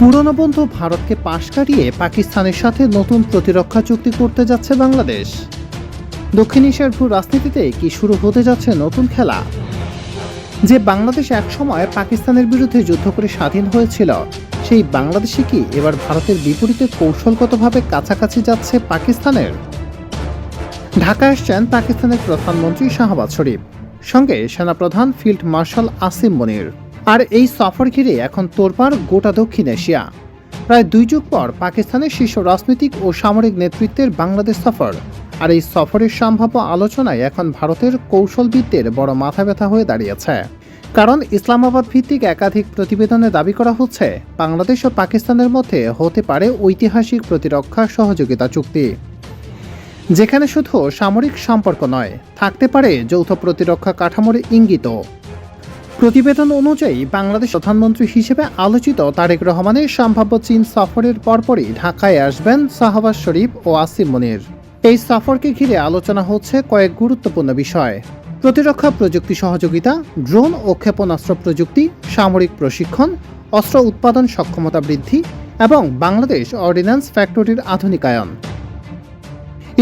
পুরনো বন্ধু ভারতকে পাশ কাটিয়ে পাকিস্তানের সাথে নতুন প্রতিরক্ষা চুক্তি করতে যাচ্ছে বাংলাদেশ। দক্ষিণ এশিয়ার ভূ রাজনীতিতে কি শুরু হতে যাচ্ছে নতুন খেলা? যে বাংলাদেশ একসময় পাকিস্তানের বিরুদ্ধে যুদ্ধ করে স্বাধীন হয়েছিল, সেই বাংলাদেশে কি এবার ভারতের বিপরীতে কৌশলগতভাবে কাছাকাছি যাচ্ছে পাকিস্তানের? ঢাকা আসছেন পাকিস্তানের প্রধানমন্ত্রী শাহবাজ শরীফ, সঙ্গে সেনাপ্রধান ফিল্ড মার্শাল আসিম মনির। আর এই সফর ঘিরে এখন তোলপাড় গোটা দক্ষিণ এশিয়া। প্রায় 2 যুগ পর পাকিস্তানের শীর্ষ রাজনৈতিক ও সামরিক নেতৃত্বের বাংলাদেশ সফর, আর এই সফরের সম্ভাব্য আলোচনায় এখন ভারতের কৌশলবিদদের বড় মাথা ব্যথা হয়ে দাঁড়িয়েছে। কারণ ইসলামাবাদ ভিত্তিক একাধিক প্রতিবেদনে দাবি করা হচ্ছে বাংলাদেশ ও পাকিস্তানের মধ্যে হতে পারে ঐতিহাসিক প্রতিরক্ষা সহযোগিতা চুক্তি, যেখানে শুধু সামরিক সম্পর্ক নয়, থাকতে পারে যৌথ প্রতিরক্ষা কাঠামোর ইঙ্গিতও। প্রতিবেদন অনুযায়ী বাংলাদেশ প্রধানমন্ত্রী হিসেবে আলোচিত তারেক রহমানের সম্ভাব্য চীন সফরের পরপরই ঢাকায় আসবেন শাহবাজ শরীফ ও আসিম মনির। এই সফরকে ঘিরে আলোচনা হচ্ছে কয়েক গুরুত্বপূর্ণ বিষয়: প্রতিরক্ষা প্রযুক্তি সহযোগিতা, ড্রোন ও ক্ষেপণাস্ত্র প্রযুক্তি, সামরিক প্রশিক্ষণ, অস্ত্র উৎপাদন সক্ষমতা বৃদ্ধি এবং বাংলাদেশ অর্ডিন্যান্স ফ্যাক্টরির আধুনিকায়ন।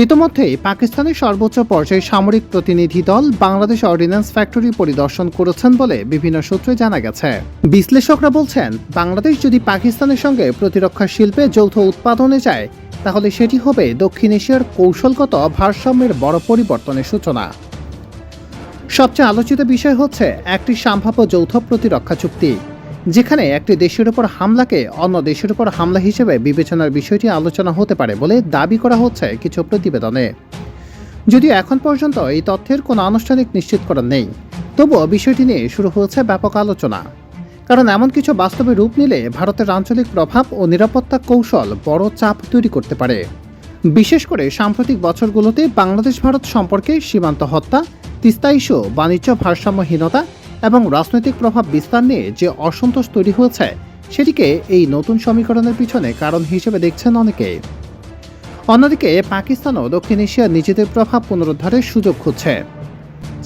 ইতোমধ্যেই পাকিস্তানের সর্বোচ্চ পর্যায়ের সামরিক প্রতিনিধি দল বাংলাদেশ অর্ডিন্যান্স ফ্যাক্টরি পরিদর্শন করেছেন বলে বিভিন্ন সূত্রে জানা গেছে। বিশ্লেষকরা বলছেন, বাংলাদেশ যদি পাকিস্তানের সঙ্গে প্রতিরক্ষা শিল্পে যৌথ উৎপাদনে যায়, তাহলে সেটি হবে দক্ষিণ এশিয়ার কৌশলগত ভারসাম্যের বড় পরিবর্তনের সূচনা। সবচেয়ে আলোচিত বিষয় হচ্ছে একটি সম্ভাব্য যৌথ প্রতিরক্ষা চুক্তি, যেখানে একটি দেশের উপর হামলাকে অন্য দেশের উপর হামলা হিসেবে বিবেচনার বিষয়টি আলোচনা হতে পারে বলে দাবি করা হচ্ছে কিছু প্রতিবেদনে। যদিও এখন পর্যন্ত এই তথ্যের কোনো আনুষ্ঠানিক নিশ্চিতকরণ নেই, তবুও বিষয়টি নিয়ে শুরু হয়েছে ব্যাপক আলোচনা। কারণ এমন কিছু বাস্তবে রূপ নিলে ভারতের আঞ্চলিক প্রভাব ও নিরাপত্তা কৌশল বড় চাপ তৈরি করতে পারে। বিশেষ করে সাম্প্রতিক বছরগুলোতে বাংলাদেশ ভারত সম্পর্কে সীমান্ত হত্যা, তিস্তা ইস্যু, বাণিজ্য ভারসাম্যহীনতা এবং রাজনৈতিক প্রভাব বিস্তার নিয়ে যে অসন্তোষ তৈরি হয়েছে, সেটিকে এই নতুন সমীকরণের পিছনে কারণ হিসেবে দেখছেন অনেকে। অন্যদিকে পাকিস্তানও দক্ষিণ এশিয়ার নিজেদের প্রভাব পুনরুদ্ধারের সুযোগ খুঁজছে।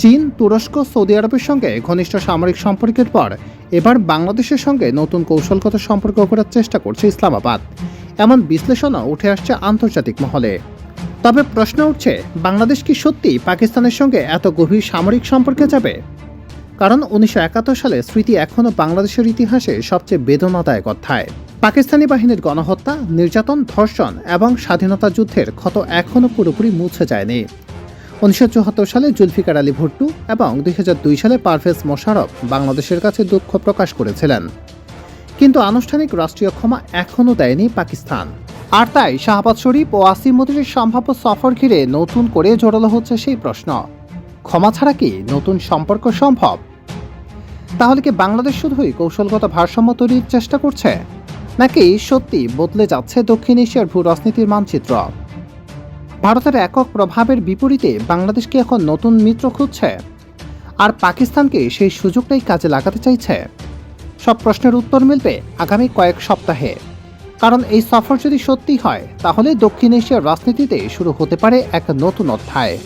চীন, তুরস্ক, সৌদি আরবের সঙ্গে ঘনিষ্ঠ সামরিক সম্পর্কের পর এবার বাংলাদেশের সঙ্গে নতুন কৌশলগত সম্পর্ক করার চেষ্টা করছে ইসলামাবাদ, এমন বিশ্লেষণও উঠে আসছে আন্তর্জাতিক মহলে। তবে প্রশ্ন উঠছে, বাংলাদেশ কি সত্যি পাকিস্তানের সঙ্গে এত গভীর সামরিক সম্পর্কে যাবে? কারণ 1971 সালে স্মৃতি এখনও বাংলাদেশের ইতিহাসে সবচেয়ে বেদনাদায়ক অধ্যায়। পাকিস্তানি বাহিনীর গণহত্যা, নির্যাতন, ধর্ষণ এবং স্বাধীনতা যুদ্ধের ক্ষত এখনও পুরোপুরি মুছে যায়নি। 1974 সালে জুলফিকার আলী ভুট্টো এবং 2002 সালে পারভেজ মোশাররফ বাংলাদেশের কাছে দুঃখ প্রকাশ করেছিলেন, কিন্তু আনুষ্ঠানিক রাষ্ট্রীয় ক্ষমা এখনও দেয়নি পাকিস্তান। আর তাই শাহবাজ শরীফ ও আসিম মনিরের সম্ভাব্য সফর ঘিরে নতুন করে জোরালো হচ্ছে সেই প্রশ্ন, ক্ষমা ছাড়া কি নতুন সম্পর্ক সম্ভব? তাহলে কি বাংলাদেশ শুধুই কৌশলগত ভারসাম্য তৈরির চেষ্টা করছে, নাকি সত্যি বদলে যাচ্ছে দক্ষিণ এশিয়ার ভূ রাজনীতির মানচিত্র? ভারতের একক প্রভাবের বিপরীতে বাংলাদেশ কি এখন নতুন মিত্র খুঁজছে, আর পাকিস্তানকে সেই সুযোগটাই কাজে লাগাতে চাইছে? সব প্রশ্নের উত্তর মিলবে আগামী কয়েক সপ্তাহে। কারণ এই সফর যদি সত্যি হয়, তাহলে দক্ষিণ এশিয়ার রাজনীতিতে শুরু হতে পারে এক নতুন অধ্যায়।